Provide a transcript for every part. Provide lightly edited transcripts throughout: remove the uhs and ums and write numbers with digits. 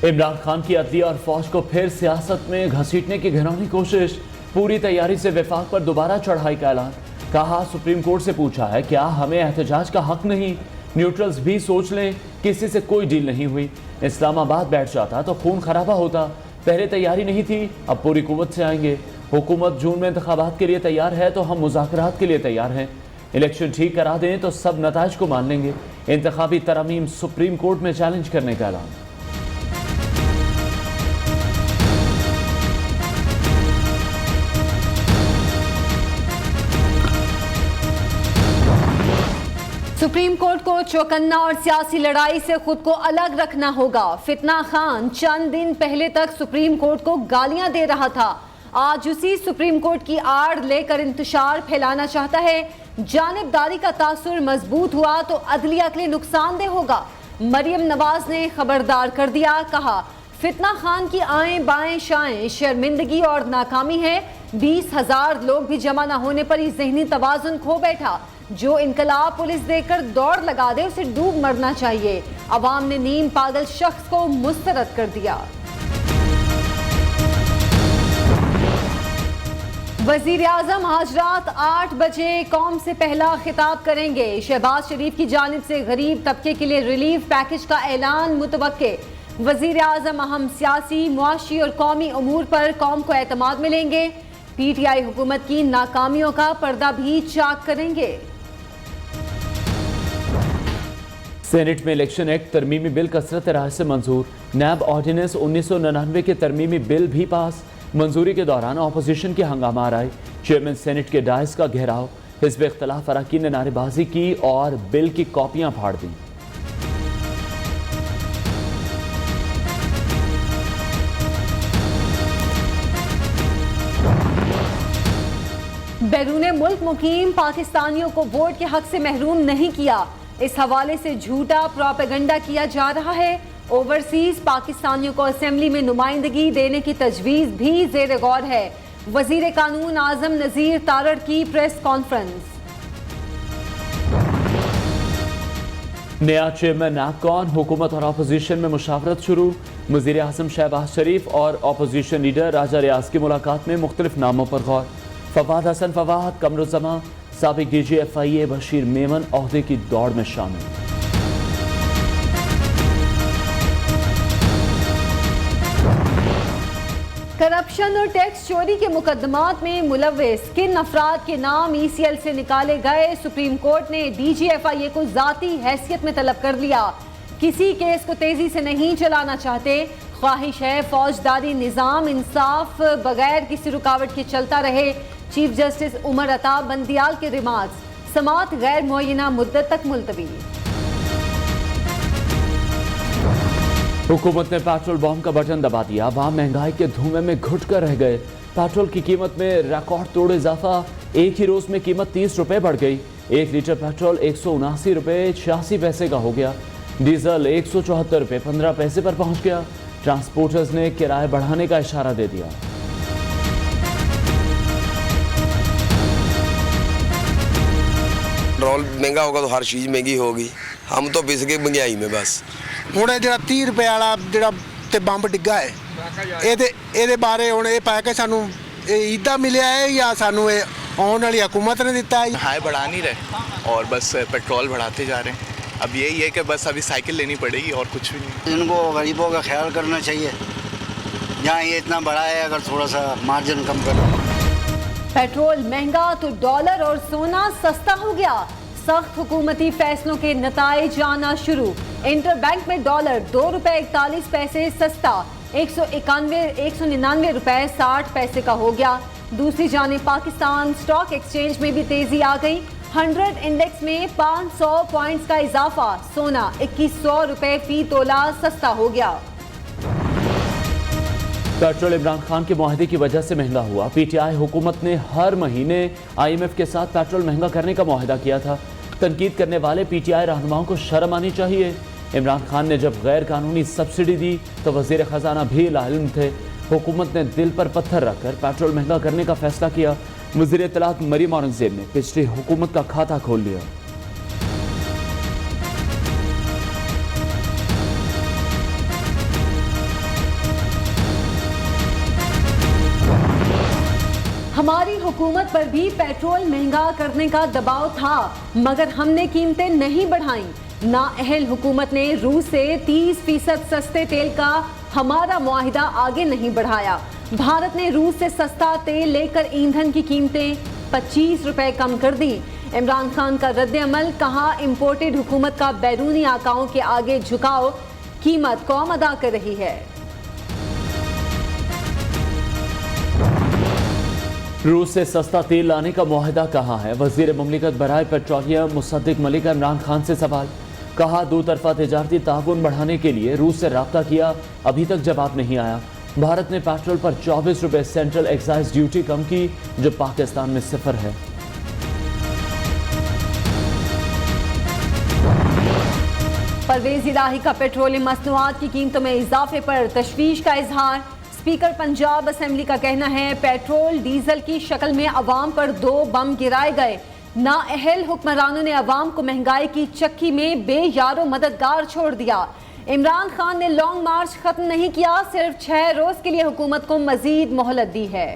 इमरान खान की अदलिया और फौज को फिर सियासत में घसीटने की घिनौनी कोशिश, पूरी तैयारी से वफाक पर दोबारा चढ़ाई का ऐलान। कहा सुप्रीम कोर्ट से पूछा है क्या हमें एहतजाज का हक नहीं, न्यूट्रल्स भी सोच लें, किसी से कोई डील नहीं हुई। इस्लामाबाद बैठ जाता तो खून खराबा होता, पहले तैयारी नहीं थी, अब पूरी कुव्वत से आएंगे। हुकूमत जून में इंतखाबात के लिए तैयार है तो हम मुज़ाकरात के लिए तैयार हैं। इलेक्शन ठीक करा दें तो सब नताइज को मान लेंगे। इंतखाबी तरमीम सुप्रीम कोर्ट में चैलेंज करने का ऐलान। सुप्रीम कोर्ट को चौकन्ना और सियासी लड़ाई से खुद को अलग रखना होगा। फितना खान चंद दिन पहले तक सुप्रीम कोर्ट को गालियां दे रहा था, आज उसी सुप्रीम कोर्ट की आड़ लेकर इंतशार फैलाना चाहता है। जानिबदारी का तासुर मजबूत हुआ तो अदलिया के लिए नुकसानदेह होगा। मरियम नवाज ने खबरदार कर दिया, कहा फितना खान की आएं बाएं शाएं शर्मिंदगी और नाकामी है। 20,000 लोग भी जमा न होने पर ये जहनी तवाजुन खो बैठा। जो इनकलाब पुलिस देकर दौड़ लगा दे उसे डूब मरना चाहिए। अवाम ने नीम पागल शख्स को मुस्तरद कर दिया। वजीर आजम आज रात 8 बजे कौम से पहला खिताब करेंगे। शहबाज शरीफ की जानिब से गरीब तबके के लिए रिलीफ पैकेज का ऐलान मुतवक्के। वजीर आजम अहम सियासी, मुआशी और कौमी अमूर पर कौम को एतमाद मिलेंगे। PTI हुकूमत की नाकामियों का पर्दा भी चाक करेंगे। सेनेट में इलेक्शन एक्ट तरमीमी बिल कसरत राय से मंजूर। नैब ऑर्डिनेंस 1999 के तरमीमी बिल भी पास। मंजूरी के दौरान अपोजिशन की हंगामा आराई, चेयरमैन सेनेट के डायस का घेराव, हिज़्ब इख्तिलाफ अरकान ने नारेबाजी की और बिल की कॉपियां फाड़ दी। बैरून मुल्क मुकीम पाकिस्तानियों को वोट के हक से महरूम नहीं किया, इस हवाले से झूठा प्रोपेगेंडा किया जा रहा है। ओवरसीज पाकिस्तानियों को असेंबली में नुमाइंदगी देने की तजवीज़ भी ज़ेर गौर है। वज़ीर कानून आज़म नज़ीर तारड़ की प्रेस कॉन्फ्रेंस। नया चेयरमैन नापकॉन, हुकूमत और अपोजिशन में मुशावरत शुरू। वज़ीर आज़म शहबाज शरीफ और अपोजिशन लीडर राजा रियाज की मुलाकात में मुख्तलिफ नामों पर गौर। फवाद हसन फवाद, कमरुज़्ज़मा, साबिक DG FIA बशीर मेमन ओहदे की दौड़ में शामिल। करप्शन और टैक्स चोरी के मुकदमात में मुलव्विस किन अफराद के नाम ECL से निकाले गए, सुप्रीम कोर्ट ने DG FIA को जाती हैसियत में तलब कर लिया। किसी केस को तेजी से नहीं चलाना चाहते, ख्वाहिश है फौजदारी निज़ाम इंसाफ बगैर किसी रुकावट के चलता रहे। चीफ जस्टिस उमर अता बंदियाल के रिमार्क्स, समात गैर मुअय्यना मुद्दत तक मुलतवी। हुकूमत ने पेट्रोल बम का बटन दबा दिया, वहां महंगाई के धुएं में घुट कर रह गए। पेट्रोल की कीमत में रिकॉर्ड तोड़ इजाफा, एक ही रोज में कीमत 30 रुपए बढ़ गई। 1 लीटर पेट्रोल 179 रुपए 86 पैसे का हो गया। डीजल 174 रुपए 15 पैसे पर पहुंच गया। ट्रांसपोर्टर्स ने किराए बढ़ाने का इशारा दे दिया। पेट्रोल महंगा होगा तो हर चीज़ महंगी होगी। हम तो पिस गए महंगाई में बस। ਹੁਣ ਜਿਹੜਾ 30 ਰੁਪਏ ਵਾਲਾ ਜਿਹੜਾ ਤੇ ਬੰਬ ਡਿੱਗਾ ਹੈ ਇਹਦੇ ਬਾਰੇ ਹੁਣ ਇਹ ਪਾ ਕੇ ਸਾਨੂੰ ਇਹ ਇੱਦਾਂ ਮਿਲਿਆ ਹੈ ਜਾਂ ਸਾਨੂੰ ਇਹ ਆਉਣ ਵਾਲੀ हुकूमत ने दिता है। हाई बढ़ा नहीं रहे और बस पेट्रोल बढ़ाते जा रहे हैं। अब यही है कि बस अभी साइकिल लेनी पड़ेगी और कुछ भी नहीं। इनको गरीबों का ख्याल करना चाहिए, जहाँ ये इतना बड़ा है अगर थोड़ा सा मार्जिन कम कर। पेट्रोल महंगा तो डॉलर और सोना सस्ता हो गया। सख्त हुकूमती फैसलों के नताइज आना शुरू। इंटर बैंक में डॉलर 2 रुपए 41 पैसे सस्ता 199 रुपए 60 पैसे का हो गया। दूसरी जानिब पाकिस्तान स्टॉक एक्सचेंज में भी तेजी आ गई। 100 इंडेक्स में 500 पॉइंट्स का इजाफा। सोना 2100 रुपए फी तोला सस्ता हो गया। पेट्रोल इमरान खान के मुआहदे की वजह से महंगा हुआ। PTI हुकूमत ने हर महीने IMF के साथ पेट्रोल महंगा करने का मुआहदा किया था। तनकीद करने वाले PTI रहनुमाओं को शर्म आनी चाहिए। इमरान खान ने जब गैर कानूनी सब्सिडी दी तो वजीर खजाना भी लाइल्म थे। हुकूमत ने दिल पर पत्थर रखकर पेट्रोल महंगा करने का फैसला किया। वजीर इत्तलात मरीम औरंगजेब ने पिछली हुकूमत का खाता खोल लिया। हमारी हुकूमत पर भी पेट्रोल महंगा करने का दबाव था, मगर हमने कीमतें नहीं बढ़ाई। नाअहल हुकूमत ने रूस से 30% सस्ते तेल का हमारा मुआहिदा आगे नहीं बढ़ाया। भारत ने रूस से सस्ता तेल लेकर ईंधन की कीमतें 25 रुपए कम कर दी। इमरान खान का रद्द-ए-अमल, कहा इंपोर्टेड हुकूमत का बैरूनी आकाओं के आगे झुकाव कीमत कौम अदा कर रही है। रूस से सस्ता तेल लाने का मुआहिदा कहाँ है? वजीर मुमलिकत बराए पेट्रोलियम मुसद्दिक मलिक का इमरान खान से सवाल। कहा दो तरफा तिजारती ताउन बढ़ाने के लिए रूस से रब्ता किया, अभी तक जवाब नहीं आया। भारत ने पेट्रोल पर 24 रुपए सेंट्रल एक्साइज ड्यूटी कम की, जो पाकिस्तान में 0 है। परवेज इलाही का पेट्रोलियम मसनूआत की कीमतों में इजाफे पर तशवीश का इजहार। स्पीकर पंजाब असेंबली का कहना है पेट्रोल डीजल की शक्ल में अवाम पर 2 बम गिराए गए। नाअहल हुक्मरानों ने अवाम को महंगाई की चक्की में बेयारो मददगार छोड़ दिया। इमरान खान ने लॉन्ग मार्च खत्म नहीं किया, सिर्फ 6 रोज के लिए हुकूमत को मजीद मोहलत दी है।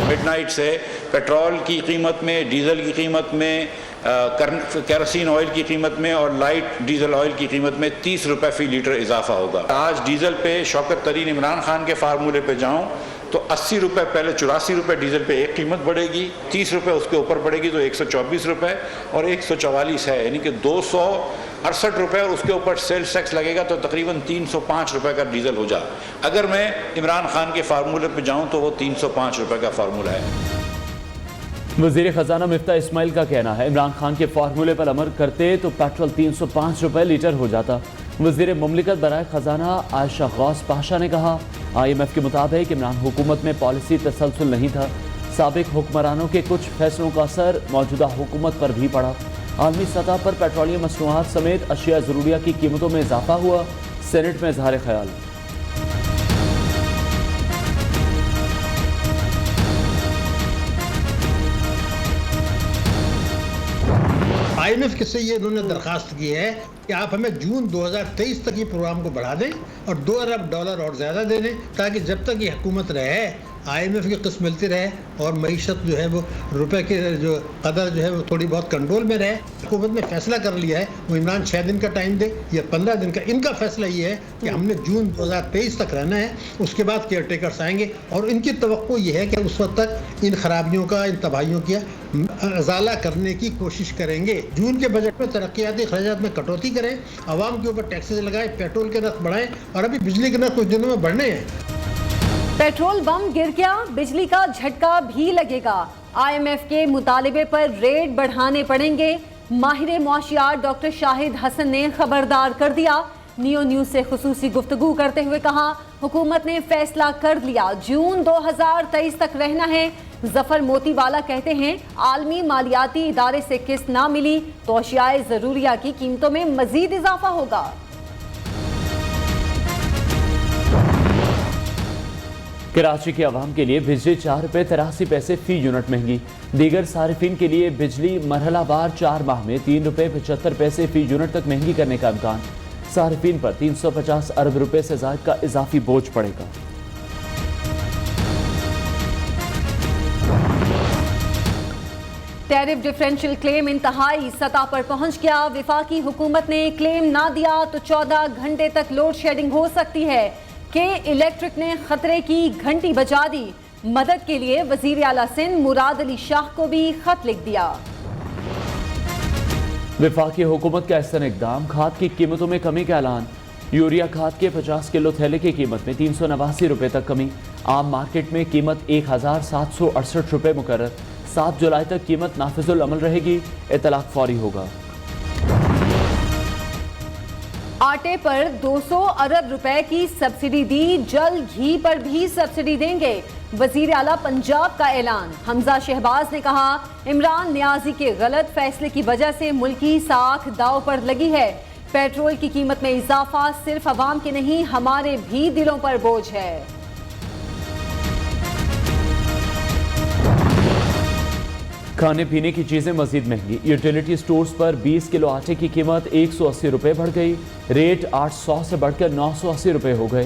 मिडनाइट से पेट्रोल की कीमत में, डीजल की कीमत में, केरोसिन ऑयल की कीमत में और लाइट डीजल ऑयल की कीमत में 30 रुपए फी लीटर इजाफा होगा। आज डीजल पे शौकत तरीन इमरान खान के फार्मूले पे जाऊं तो 80 रुपए, पहले 84 रुपए डीजल पे एक कीमत बढ़ेगी, 30 रुपए उसके ऊपर बढ़ेगी तो 124 रुपए और 144 है, यानी कि 268 रुपए और उसके ऊपर सेल्स टैक्स लगेगा तो तकरीबन 305 रुपए का डीजल हो जा। अगर मैं इमरान खान के फार्मूले पे जाऊं तो वो 305 रुपए का फार्मूला है। वजीर खजाना मिफ्ता इस्माइल का कहना है इमरान खान के फार्मूले पर अमल करते तो पेट्रोल 305 रुपए लीटर हो जाता। वजीर मुमलिकत बराए खजाना आयशा गौस पाशा ने कहा IMF के मुताबिक इमरान हुकूमत में पॉलिसी तसलसल नहीं था। साबिक हुक्मरानों के कुछ फैसलों का असर मौजूदा हुकूमत पर भी पड़ा। आलमी सतह पर पेट्रोलियम मसनूआत समेत अशिया ज़रूरिया की कीमतों में इजाफा हुआ। सेनेट में इजहार ख्याल। IMF से ये उन्होंने दरखास्त की है कि आप हमें जून 2023 तक ये प्रोग्राम को बढ़ा दें और $2 अरब और ज़्यादा दे दें, ताकि जब तक ये हुकूमत रहे IMF की किस्त मिलती रहे और मईशत जो है वो रुपए के जो कदर जो है वो थोड़ी बहुत कंट्रोल में रहे। हुकूमत ने फैसला कर लिया है वो इमरान 6 दिन का टाइम दे या 15 दिन का। इनका फैसला ये है कि हमने जून 2023 तक रहना है, उसके बाद केयर टेकर्स आएंगे और इनकी तवक्को ये है कि उस वक्त तक इन खराबियों का, इन तबाहियों का अजाला करने की कोशिश करेंगे। जून के बजट में तरक्याती खर्चात में कटौती करें, आवाम के ऊपर टैक्सेस लगाएं, पेट्रोल के नर्ख बढ़ाएं और अभी बिजली के नर्ख कुछ दिनों में बढ़ने हैं। पेट्रोल बम गिर गया, बिजली का झटका भी लगेगा। IMF के मुतालिबे पर रेट बढ़ाने पड़ेंगे। माहिर मुआशियात डॉक्टर शाहिद हसन ने खबरदार कर दिया। नियो न्यूज से खुसूसी गुफ्तगू करते हुए कहा हुकूमत ने फैसला कर लिया, जून 2023 तक रहना है। जफर मोतीवाला कहते हैं आलमी मालियाती इदारे से किस्त ना मिली तो अशियाए ज़रूरिया की कीमतों में मजीद इजाफा होगा। कराची के अवाम के लिए बिजली 4 रुपये 83 पैसे फी यूनिट महंगी। दीगर सारिफिन के लिए बिजली मरहलावार 4 माह में 3 रुपये 75 पैसे फी यूनिट तक महंगी करने का इम्कान। सारिफिन पर 350 अरब रुपए से ज़ायद का इजाफी बोझ पड़ेगा। टैरिफ डिफरेंशियल क्लेम इंतहाई सतह पर पहुंच गया। विफाकी हुकूमत ने क्लेम ना दिया तो 14 घंटे तक लोड शेडिंग हो सकती है। के इलेक्ट्रिक ने खतरे की घंटी बजा दी। मदद के लिए वजीर आला सिंध मुराद अली शाह को भी खत लिख दिया। विफाकी हुकूमत का ऐसा इकदाम, खाद की कीमतों में कमी का ऐलान। यूरिया खाद के 50 किलो थैले की कीमत में 389 रुपए तक कमी। आम मार्केट में कीमत 1768 रुपए मुकर्रर। 7 जुलाई तक कीमत नाफिजुल अमल रहेगी, इतलाक फौरी होगा। आटे पर 200 अरब रुपए की सब्सिडी दी, जल्द घी पर भी सब्सिडी देंगे। वजीर आला पंजाब का ऐलान। हमजा शहबाज ने कहा, इमरान नियाजी के गलत फैसले की वजह से मुल्की साख दांव पर लगी है। पेट्रोल की कीमत में इजाफा सिर्फ अवाम के नहीं, हमारे भी दिलों पर बोझ है। खाने पीने की चीजें मजीद महंगी। यूटिलिटी स्टोर्स पर 20 किलो आटे की कीमत 180 रुपये बढ़ गई। रेट 800 से बढ़कर 980 रुपये हो गए।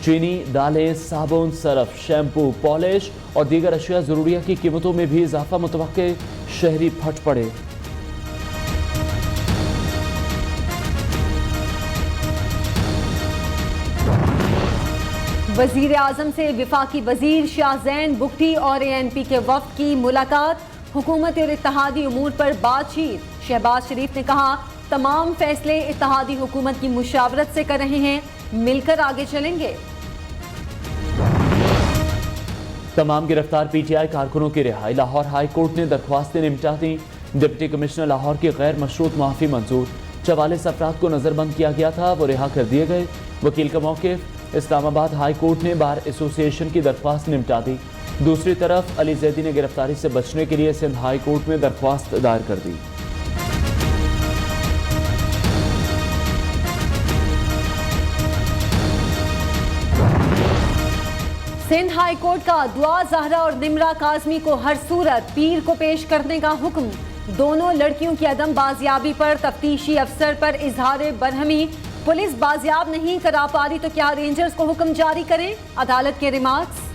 चीनी, दालें, साबुन, सरफ, शैम्पू, पॉलिश और दीगर अशिया ज़रूरिया की कीमतों में भी इजाफा मुतवक्के। शहरी फट पड़े। वजीर आजम से विफाकी वजीर शाहजैन बुगटी और ANP के वफ्द की मुलाकात। हुकूमत और इत्तेहादी उमूर पर बातचीत। शहबाज शरीफ ने कहा, तमाम फैसले इत्तेहादी हुकूमत की मुशावरत से कर रहे हैं, मिलकर आगे चलेंगे। तमाम गिरफ्तार PTI कारकुनों की रिहाई। लाहौर हाई कोर्ट ने दरख्वास्तें निपटा दी। डिप्टी कमिश्नर लाहौर की गैर मशरूत माफ़ी मंजूर। 44 अफराद को नज़रबंद किया गया था, वो रिहा कर दिए गए। वकील का मौक़िफ़। इस्लामाबाद हाई कोर्ट ने बार एसोसिएशन की दरख्वास्त निपटा दी। दूसरी तरफ अली जैदी ने गिरफ्तारी से बचने के लिए सिंध हाई कोर्ट में दरख्वास्त दायर कर दी। सिंध हाई कोर्ट का दुआ ज़हरा और निमरा काज़मी को हर सूरत पीर को पेश करने का हुक्म। दोनों लड़कियों की अदम बाजियाबी पर तफ्तीशी अफसर पर इजहार बरहमी। पुलिस बाजियाब नहीं करा पा रही तो क्या रेंजर्स को हुक्म जारी करें, अदालत के रिमार्क्स।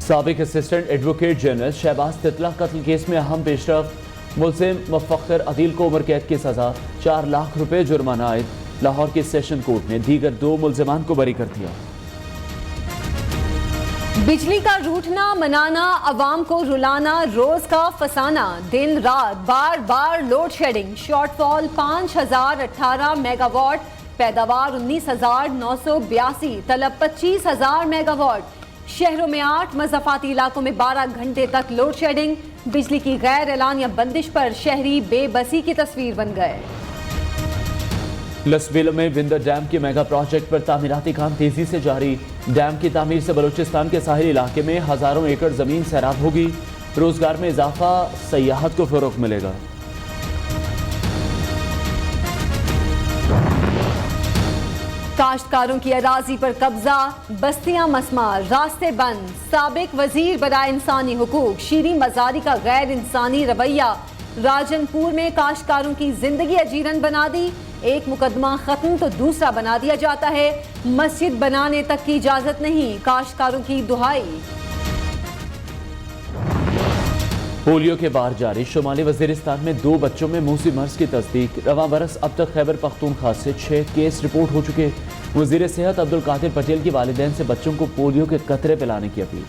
साबिक असिस्टेंट एडवोकेट जनरल शहबाज तितला कत्ल केस में अहम पेशरफ। मुलजिम मुफक्कर अदील को उम्र कैद की सजा, 4 लाख रुपए जुर्माना आयद। लाहौर के सेशन कोर्ट ने दीगर 2 मुलजिमान को बरी कर दिया। बिजली का रूठना मनाना, अवाम को रुलाना, रोज का फसाना, दिन रात बार बार लोड शेडिंग। शॉर्टफॉल 5018 मेगावाट, पैदावार 19,982, तलब 25,000 मेगावाट। शहरों में 8, मज़ाफ़ाती इलाकों में 12 घंटे तक लोड शेडिंग। बिजली की गैर एलानिया बंदिश पर शहरी बेबसी की तस्वीर बन गए। लसबेलो में विंदर डैम के मेगा प्रोजेक्ट पर तामीराती काम तेजी से जारी। डैम की तामीर से बलूचिस्तान के साहिली इलाके में हजारों एकड़ जमीन सैराब होगी। रोजगार में इजाफा, सयाहत को फरोग मिलेगा। काश्तकारों की अराजी पर कब्जा, बस्तियां मसमार, रास्ते बंद। साबिक वजीर बराए इंसानी हुकूक शीरी मजारी का गैर इंसानी रवैया। राजनपुर में काश्तकारों की जिंदगी अजीरन बना दी। एक मुकदमा खत्म तो दूसरा बना दिया जाता है। मस्जिद बनाने तक की इजाजत नहीं, काश्तकारों की दुहाई। पोलियो के बार जारी। शुमाली वजीरिस्तान में 2 बच्चों में मूसी मर्ज की तस्दीक। रवां बरस अब तक खैबर पख्तूनख्वा से 6 केस रिपोर्ट हो चुके। वजीर सेहत अब्दुल कादिर पटेल की वालिदैन से बच्चों को पोलियो के कतरे पिलाने की अपील।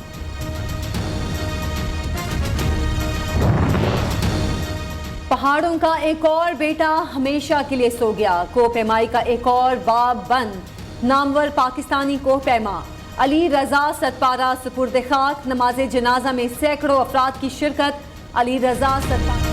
पहाड़ों का एक और बेटा हमेशा के लिए सो गया। कोहपेमाई का एक और बाब बंद। नामवर पाकिस्तानी कोहपेमा अली रजा सतपारा सुपुर्द खाक। नमाज जनाजा में सैकड़ों अफराद की शिरकत। अली रजा सतपारा